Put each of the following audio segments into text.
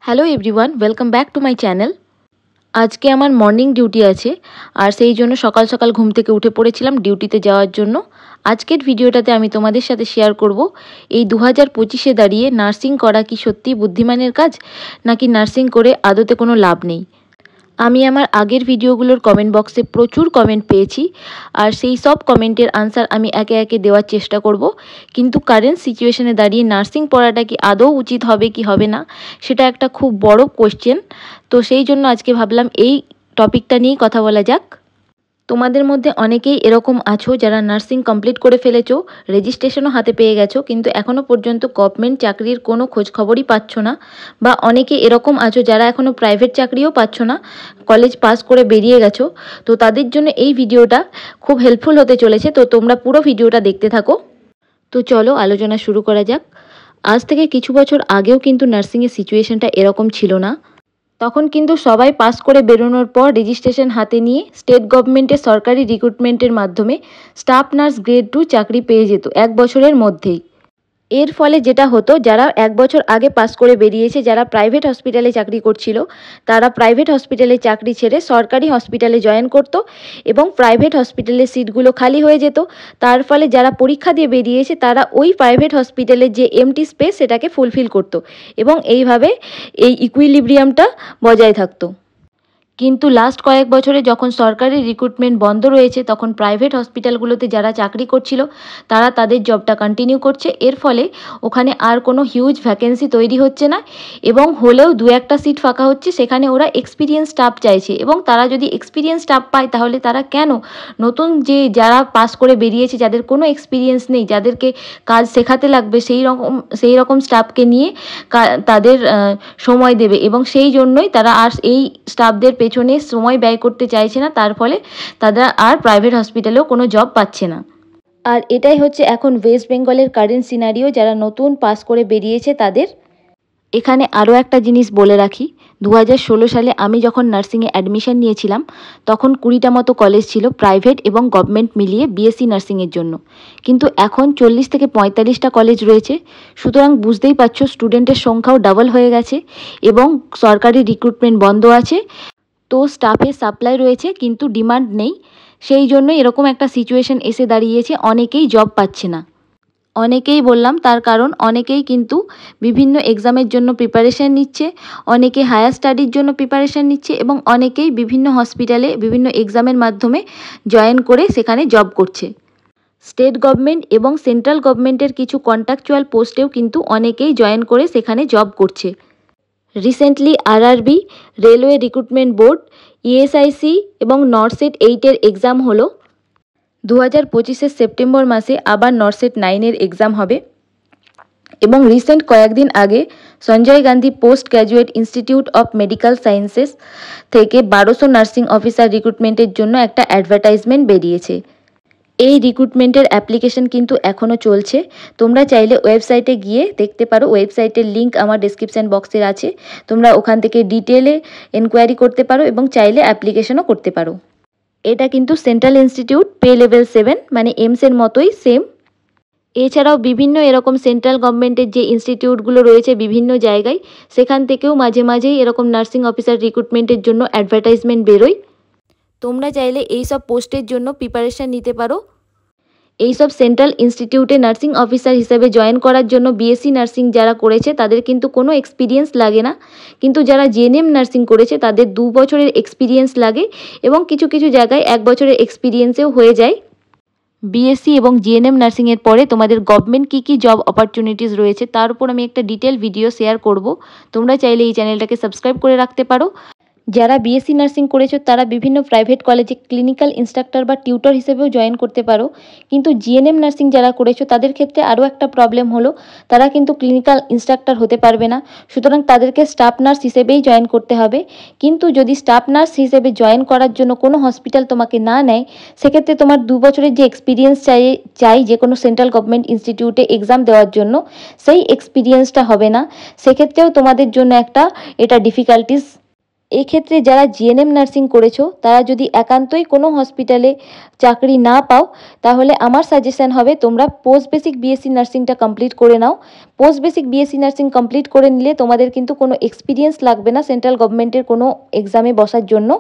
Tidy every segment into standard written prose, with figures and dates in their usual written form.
Hello everyone, welcome back to my channel. আজকে আমার morning duty আছে আর সেই জন্য সকাল সকাল ঘুম থেকে উঠে পড়েছিলাম ডিউটিতে যাওয়ার জন্য। আজকের ভিডিওটাতে আমি তোমাদের সাথে শেয়ার করব এই 2025-এ দাঁড়িয়ে নার্সিং করা কি সত্যিই বুদ্ধিমানের কাজ, নাকি নার্সিং করে আদতে কোনো লাভ নেই। আমি আমার আগের ভিডিওগুলোর কমেন্ট বক্সে প্রচুর কমেন্ট পেয়েছি আর সেই সব কমেন্টের আনসার আমি একে একে দেওয়ার চেষ্টা করব। কিন্তু কারেন্ট সিচুয়েশনে দাঁড়িয়ে নার্সিং পড়াটা কি আদৌ উচিত হবে কি হবে না, সেটা একটা খুব বড় কোয়েশ্চেন। তো সেই জন্য আজকে ভাবলাম এই টপিকটা নিয়েই কথা বলা যাক। তোমাদের মধ্যে অনেকেই এরকম আছো যারা নার্সিং কমপ্লিট করে ফেলেছো, রেজিস্ট্রেশনও হাতে পেয়ে গেছো, কিন্তু এখনও পর্যন্ত গভর্নমেন্ট চাকরির কোনো খোঁজখবরই পাচ্ছ না। বা অনেকে এরকম আছো যারা এখনও প্রাইভেট চাকরিও পাচ্ছ না, কলেজ পাস করে বেরিয়ে গেছো। তো তাদের জন্য এই ভিডিওটা খুব হেল্পফুল হতে চলেছে, তো তোমরা পুরো ভিডিওটা দেখতে থাকো। তো চলো আলোচনা শুরু করা যাক। আজ থেকে কিছু বছর আগেও কিন্তু নার্সিংয়ের সিচুয়েশনটা এরকম ছিল না। তখন কিন্তু সবাই পাস করে বেরোনোর পর রেজিস্ট্রেশন হাতে নিয়ে স্টেট গভর্নমেন্টের সরকারি রিক্রুটমেন্টের মাধ্যমে স্টাফ নার্স গ্রেড 2 চাকরি পেয়ে যেত 1 বছরের মধ্যেই। এর ফলে যেটা হতো, যারা 1 বছর আগে পাস করে বেরিয়েছে, যারা প্রাইভেট হসপিটালে চাকরি করছিল, তারা প্রাইভেট হসপিটালে চাকরি ছেড়ে সরকারি হসপিটালে জয়েন করত এবং প্রাইভেট হসপিটালের সিটগুলো খালি হয়ে যেত। তার ফলে যারা পরীক্ষা দিয়ে বেরিয়েছে তারা ওই প্রাইভেট হসপিটালের যে এমটি স্পেস সেটাকে ফুলফিল করত এবং এইভাবে এই ইকুইলিব্রিয়ামটা বজায় থাকতো। কিন্তু লাস্ট কয়েক বছরে যখন সরকারি রিক্রুটমেন্ট বন্ধ রয়েছে, তখন প্রাইভেট হসপিটালগুলোতে যারা চাকরি করছিল তারা তাদের জবটা কন্টিনিউ করছে। এর ফলে ওখানে আর কোনো হিউজ ভ্যাকেন্সি তৈরি হচ্ছে না এবং হলেও 2-1টা সিট ফাঁকা হচ্ছে, সেখানে ওরা এক্সপিরিয়েন্স স্টাফ চাইছে। এবং তারা যদি এক্সপিরিয়েন্স স্টাফ পায় তাহলে তারা কেন নতুন যে যারা পাস করে বেরিয়েছে, যাদের কোনো এক্সপিরিয়েন্স নেই, যাদেরকে কাজ শেখাতে লাগবে, সেই রকম স্টাফকে নিয়ে তাদের সময় দেবে। এবং সেই জন্যই তারা আর এই স্টাফদের পেছনে সময় ব্যয় করতে চাইছে না, তার ফলে তারা আর প্রাইভেট হসপিটালেও কোনো জব পাচ্ছে না। আর এটাই হচ্ছে এখন ওয়েস্ট বেঙ্গলের কারেন্ট সিনারিও যারা নতুন পাস করে বেরিয়েছে তাদের। এখানে আরও একটা জিনিস বলে রাখি, 2016 সালে আমি যখন নার্সিংয়ে অ্যাডমিশন নিয়েছিলাম তখন 20টা মতো কলেজ ছিল প্রাইভেট এবং গভর্নমেন্ট মিলিয়ে বিএসসি নার্সিংয়ের জন্য, কিন্তু এখন 40 থেকে 45টা কলেজ রয়েছে। সুতরাং বুঝতেই পারছো স্টুডেন্টের সংখ্যাও ডাবল হয়ে গেছে এবং সরকারি রিক্রুটমেন্ট বন্ধ আছে। তো স্টাফের সাপ্লাই রয়েছে কিন্তু ডিমান্ড নেই, সেই জন্য এরকম একটা সিচুয়েশন এসে দাঁড়িয়েছে, অনেকেই জব পাচ্ছে না। অনেকেই বললাম তার কারণ অনেকেই কিন্তু বিভিন্ন এক্সামের জন্য প্রিপারেশান নিচ্ছে, অনেকে হায়ার স্টাডির জন্য প্রিপারেশান নিচ্ছে এবং অনেকেই বিভিন্ন হসপিটালে বিভিন্ন এক্সামের মাধ্যমে জয়েন করে সেখানে জব করছে। স্টেট গভর্নমেন্ট এবং সেন্ট্রাল গভর্নমেন্টের কিছু কন্ট্রাকচুয়াল পোস্টেও কিন্তু অনেকেই জয়েন করে সেখানে জব করছে। Recently RRB, railway recruitment board, ESIC এবং নর্সেট 8-এর এক্সাম হলো। 2025-এর সেপ্টেম্বর মাসে আবার নর্সেট 9-এর এক্সাম হবে। এবং রিসেন্ট কয়েকদিন আগে Sanjay Gandhi post graduate institute of medical sciences থেকে 1200 নার্সিং অফিসার রিক্রুটমেন্টের জন্য একটা অ্যাডভার্টাইজমেন্ট বেরিয়েছে। এই রিক্রুটমেন্টের অ্যাপ্লিকেশন কিন্তু এখনও চলছে, তোমরা চাইলে ওয়েবসাইটে গিয়ে দেখতে পারো। ওয়েবসাইটের লিঙ্ক আমার ডেসক্রিপশান বক্সে আছে, তোমরা ওখান থেকে ডিটেলে এনকোয়ারি করতে পারো এবং চাইলে অ্যাপ্লিকেশনও করতে পারো। এটা কিন্তু সেন্ট্রাল ইনস্টিটিউট, পে লেভেল 7, মানে এমসের মতোই সেম। এছাড়াও বিভিন্ন এরকম সেন্ট্রাল গভর্নমেন্টের যে ইনস্টিটিউটগুলো রয়েছে বিভিন্ন জায়গায়, সেখান থেকেও মাঝে মাঝেই এরকম নার্সিং অফিসার রিক্রুটমেন্টের জন্য অ্যাডভার্টাইজমেন্ট বেরোয়। তোমরা চাইলে এই সব পোস্টের জন্য প্রিপারেশান নিতে পারো। এইসব সেন্ট্রাল ইনস্টিটিউটে নার্সিং অফিসার হিসেবে জয়েন করার জন্য বিএসসি নার্সিং যারা করেছে তাদের কিন্তু কোনো এক্সপিরিয়েন্স লাগে না, কিন্তু যারা জিএনএম নার্সিং করেছে তাদের 2 বছরের এক্সপিরিয়েন্স লাগে এবং কিছু কিছু জায়গায় 1 বছরের এক্সপিরিয়েন্সেও হয়ে যায়। বিএসসি এবং জিএনএম নার্সিংয়ের পরে তোমাদের গভর্নমেন্ট কী কী জব অপরচুনিটিস রয়েছে তার উপর আমি একটা ডিটেল ভিডিও শেয়ার করব, তোমরা চাইলে এই চ্যানেলটাকে সাবস্ক্রাইব করে রাখতে পারো। যারা বিএসসি নার্সিং করেছো তারা বিভিন্ন প্রাইভেট কলেজে ক্লিনিক্যাল ইনস্ট্রাক্টর বা টিউটর হিসেবেও জয়েন করতে পারো। কিন্তু জিএনএম নার্সিং যারা করেছো তাদের ক্ষেত্রে আরও একটা প্রবলেম হলো, তারা কিন্তু ক্লিনিক্যাল ইনস্ট্রাক্টর হতে পারবে না, সুতরাং তাদেরকে স্টাফ নার্স হিসেবেই জয়েন করতে হবে। কিন্তু যদি স্টাফ নার্স হিসেবে জয়েন করার জন্য কোনো হসপিটাল তোমাকে না নেয়, সেক্ষেত্রে তোমার 2 বছরের যে এক্সপিরিয়েন্স চাই যে কোনো সেন্ট্রাল গভর্নমেন্ট ইনস্টিটিউটে এক্সাম দেওয়ার জন্য, সেই এক্সপিরিয়েন্সটা হবে না। সেক্ষেত্রেও তোমাদের জন্য এটা ডিফিকাল্টিস। এই ক্ষেত্রে যারা জিএনএম নার্সিং করেছো তারা যদি একান্তই কোনো হসপিটালে চাকরি না পাও, তাহলে আমার সাজেশন হবে তোমরা পোস্ট বেসিক বিএসসি নার্সিংটা কমপ্লিট করে নাও। Post basic BSc nursing complete করে নিলে তোমাদের কিন্তু কোনো এক্সপিরিয়েন্স লাগবে না সেন্ট্রাল গভর্নমেন্টের কোনো এক্সামে বসার জন্য।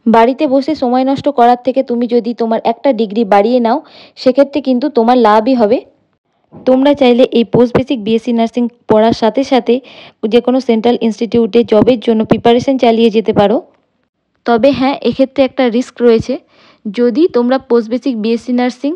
বাড়িতে বসে সময় নষ্ট করার থেকে তুমি যদি তোমার একটা ডিগ্রি বাড়িয়ে নাও, সেক্ষেত্রে কিন্তু তোমার লাভই হবে। তোমরা চাইলে এই পোস্ট বেসিক বিএসসি নার্সিং পড়ার সাথে সাথে যে কোনো সেন্ট্রাল ইনস্টিটিউটে জবের জন্য প্রিপারেশন চালিয়ে যেতে পারো। তবে হ্যাঁ, এক্ষেত্রে একটা রিস্ক রয়েছে। যদি তোমরা পোস্ট বেসিক বিএসসি নার্সিং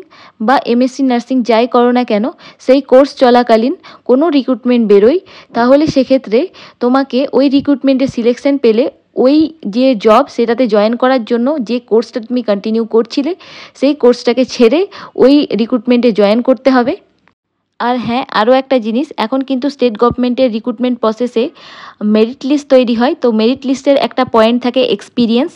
বা এমএসসি নার্সিং যাই করো না কেন, সেই কোর্স চলাকালীন কোনো রিক্রুটমেন্ট বেরোয়, তাহলে সেক্ষেত্রে তোমাকে ওই রিক্রুটমেন্টে সিলেকশন পেলে ওই যে জব সেটাতে জয়েন করার জন্য যে কোর্সটা তুমি কন্টিনিউ করছিলে সেই কোর্সটাকে ছেড়ে ওই রিক্রুটমেন্টে জয়েন করতে হবে। আর হ্যাঁ, আরও একটা জিনিস, এখন কিন্তু স্টেট গভর্নমেন্টের রিক্রুটমেন্ট প্রসেসে মেরিট লিস্ট তৈরি হয়। তো মেরিট লিস্টের একটা পয়েন্ট থাকে এক্সপিরিয়েন্স।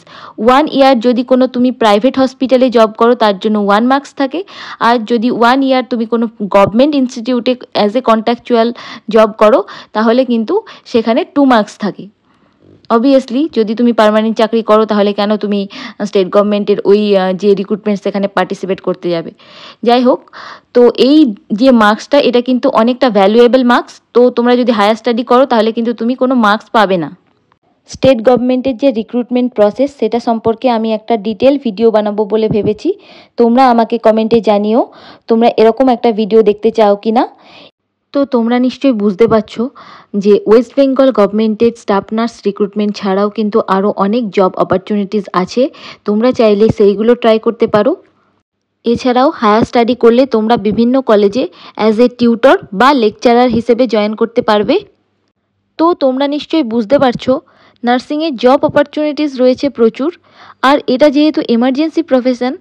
1 ইয়ার যদি কোনো তুমি প্রাইভেট হসপিটালে জব করো তার জন্য 1 মার্কস থাকে, আর যদি 1 ইয়ার তুমি কোনো গভর্নমেন্ট ইনস্টিটিউটে অ্যাজ এ কন্ট্রাকচুয়াল জব করো তাহলে কিন্তু সেখানে 2 মার্কস থাকে। অবভিয়াসলি যদি তুমি পার্মানেন্ট চাকরি করো তাহলে কেন তুমি স্টেট গভর্নমেন্টের ওই যে রিক্রুটমেন্ট সেখানে পার্টিসিপেট করতে যাবে। যাই হোক, তো এই যে মার্কসটা এটা কিন্তু অনেকটা ভ্যালুয়েবল মার্কস। তো তোমরা যদি হায়ার স্টাডি করো তাহলে কিন্তু তুমি কোনো মার্কস পাবে না। স্টেট গভর্নমেন্টের যে রিক্রুটমেন্ট প্রসেস সেটা সম্পর্কে আমি একটা ডিটেল ভিডিও বানাবো বলে ভেবেছি। তোমরা আমাকে কমেন্টে জানিও তোমরা এরকম একটা ভিডিও দেখতে চাও কি না। তো তোমরা নিশ্চয়ই বুঝতে পারছো যে ওয়েস্ট বেঙ্গল গভর্নমেন্টের স্টাফ নার্স রিক্রুটমেন্ট ছাড়াও কিন্তু আরও অনেক জব অপরচুনিটিস আছে। তোমরা চাইলে সেইগুলো ট্রাই করতে পারো। এছাড়াও হায়ার স্টাডি করলে তোমরা বিভিন্ন কলেজে অ্যাজ এ টিউটর বা লেকচারার হিসেবে জয়েন করতে পারবে। তো তোমরা নিশ্চয়ই বুঝতে পারছো নার্সিংয়ের জব অপরচুনিটিস রয়েছে প্রচুর। আর এটা যেহেতু এমার্জেন্সি প্রফেশন,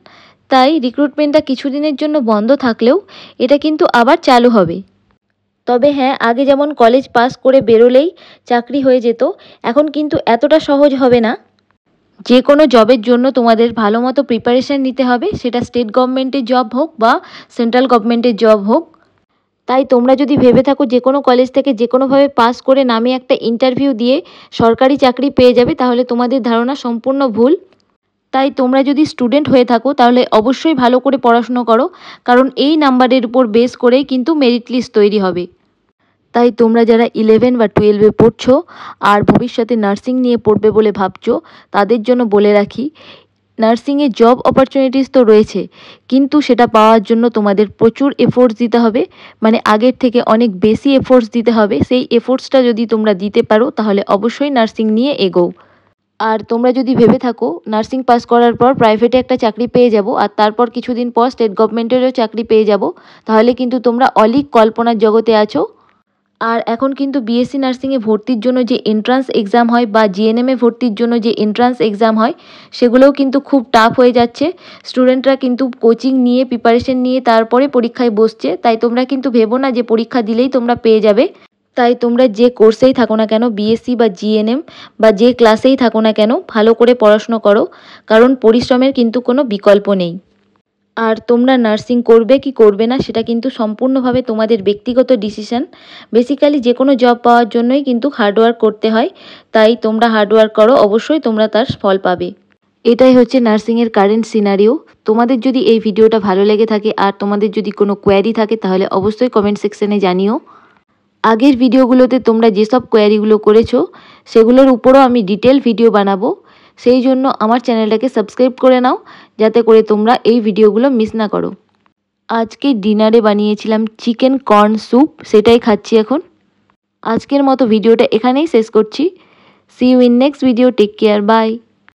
তাই রিক্রুটমেন্টটা কিছুদিনের জন্য বন্ধ থাকলেও এটা কিন্তু আবার চালু হবে। তবে হ্যাঁ, আগে যেমন কলেজ পাস করে বেরোলেই চাকরি হয়ে যেত, এখন কিন্তু এতটা সহজ হবে না। যে কোনো জবের জন্য তোমাদের ভালো মতো প্রিপারেশান নিতে হবে, সেটা স্টেট গভর্নমেন্টের জব হোক বা সেন্ট্রাল গভর্নমেন্টের জব হোক। তাই তোমরা যদি ভেবে থাকো যে কোনো কলেজ থেকে যে কোনোভাবে পাস করে নামে একটা ইন্টারভিউ দিয়ে সরকারি চাকরি পেয়ে যাবে, তাহলে তোমাদের ধারণা সম্পূর্ণ ভুল। তাই তোমরা যদি স্টুডেন্ট হয়ে থাকো তাহলে অবশ্যই ভালো করে পড়াশুনো করো, কারণ এই নাম্বারের উপর বেস করেই কিন্তু মেরিট লিস্ট তৈরি হবে। তাই তোমরা যারা 11 বা 12-এ পড়ছো আর ভবিষ্যতে নার্সিং নিয়ে পড়বে বলে ভাবছো, তাদের জন্য বলে রাখি নার্সিংয়ে জব অপরচুনিটিস তো রয়েছে, কিন্তু সেটা পাওয়ার জন্য তোমাদের প্রচুর এফোর্টস দিতে হবে, মানে আগের থেকে অনেক বেশি এফোর্টস দিতে হবে। সেই এফোর্টসটা যদি তোমরা দিতে পারো তাহলে অবশ্যই নার্সিং নিয়ে এগোও। আর তোমরা যদি ভেবে থাকো নার্সিং পাস করার পর প্রাইভেটে একটা চাকরি পেয়ে যাব আর তারপর কিছুদিন পর স্টেট গভর্নমেন্টেরও চাকরি পেয়ে যাব, তাহলে কিন্তু তোমরা অলীক কল্পনার জগতে আছো। আর এখন কিন্তু বিএসসি নার্সিংয়ে ভর্তির জন্য যে এন্ট্রান্স এক্সাম হয় বা জিএনএমে ভর্তির জন্য যে এন্ট্রান্স এক্সাম হয়, সেগুলোও কিন্তু খুব টাফ হয়ে যাচ্ছে। স্টুডেন্টরা কিন্তু কোচিং নিয়ে প্রিপারেশন নিয়ে তারপরে পরীক্ষায় বসছে। তাই তোমরা কিন্তু ভেবো না যে পরীক্ষা দিলেই তোমরা পেয়ে যাবে। তাই তোমরা যে কোর্সেই থাকো না কেন, বিএসসি বা জিএনএম বা যে ক্লাসেই থাকো না কেন, ভালো করে পড়াশুনো করো, কারণ পরিশ্রমের কিন্তু কোনো বিকল্প নেই। আর তোমরা নার্সিং করবে কি করবে না সেটা কিন্তু সম্পূর্ণভাবে তোমাদের ব্যক্তিগত ডিসিশন। বেসিক্যালি যে কোনো জব পাওয়ার জন্যই কিন্তু হার্ডওয়ার্ক করতে হয়, তাই তোমরা হার্ডওয়ার্ক করো, অবশ্যই তোমরা তার ফল পাবে। এটাই হচ্ছে নার্সিংয়ের কারেন্ট সিনারিও। তোমাদের যদি এই ভিডিওটা ভালো লেগে থাকে আর তোমাদের যদি কোনো কোয়ারি থাকে তাহলে অবশ্যই কমেন্ট সেকশনে জানিও। আগের ভিডিওগুলোতে তোমরা যেসব কোয়ারিগুলো করেছো সেগুলোর উপরও আমি ডিটেল ভিডিও বানাবো, সেই জন্য আমার চ্যানেলটাকে সাবস্ক্রাইব করে নাও যাতে করে তোমরা এই ভিডিওগুলো মিস না করো। আজকে ডিনারে বানিয়েছিলাম চিকেন কর্ন স্যুপ, সেটাই খাচ্ছি এখন। আজকের মতো ভিডিওটা এখানেই শেষ করছি। See you in next video, take care, by.